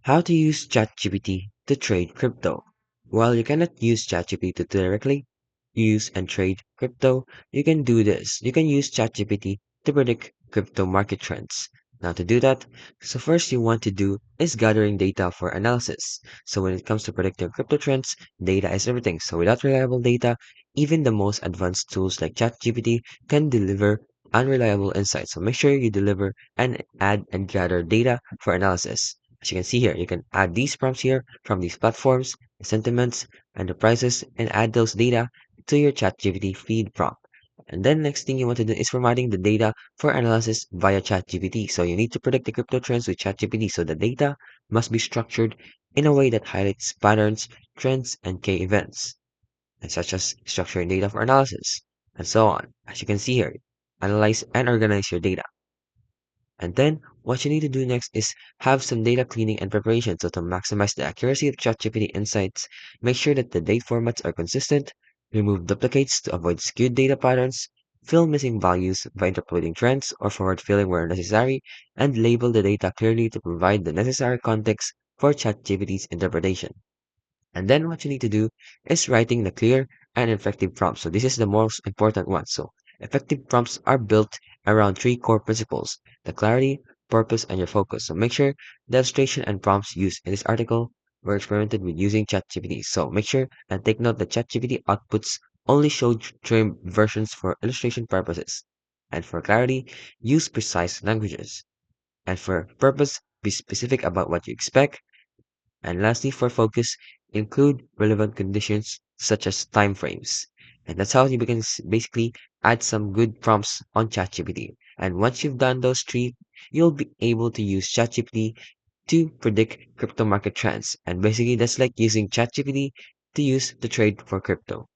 How to use ChatGPT to trade crypto. While you cannot use ChatGPT to directly use and trade crypto, you can do this. You can use ChatGPT to predict crypto market trends. Now to do that, so first you want to do is gathering data for analysis. So when it comes to predicting crypto trends, data is everything. So without reliable data, even the most advanced tools like ChatGPT can deliver unreliable insights. So make sure you deliver and add and gather data for analysis. As you can see here, you can add these prompts here from these platforms, the sentiments, and the prices, and add those data to your ChatGPT feed prompt. And then next thing you want to do is formatting the data for analysis via ChatGPT. So you need to predict the crypto trends with ChatGPT. So the data must be structured in a way that highlights patterns, trends, and key events, and such as structuring data for analysis, and so on. As you can see here, analyze and organize your data. And then what you need to do next is have some data cleaning and preparation. So to maximize the accuracy of ChatGPT insights, make sure that the date formats are consistent, remove duplicates to avoid skewed data patterns, fill missing values by interpolating trends or forward filling where necessary, and label the data clearly to provide the necessary context for ChatGPT's interpretation. And then what you need to do is writing the clear and effective prompts. So this is the most important one. So effective prompts are built around three core principles: the clarity, purpose, and your focus. So make sure the illustration and prompts used in this article were experimented with using ChatGPT. So make sure and take note that ChatGPT outputs only show trimmed versions for illustration purposes. And for clarity, use precise languages. And for purpose, be specific about what you expect. And lastly, for focus, include relevant conditions such as time frames. And that's how you can basically add some good prompts on ChatGPT. And once you've done those three, you'll be able to use ChatGPT to predict crypto market trends. And basically, that's like using ChatGPT to use to trade for crypto.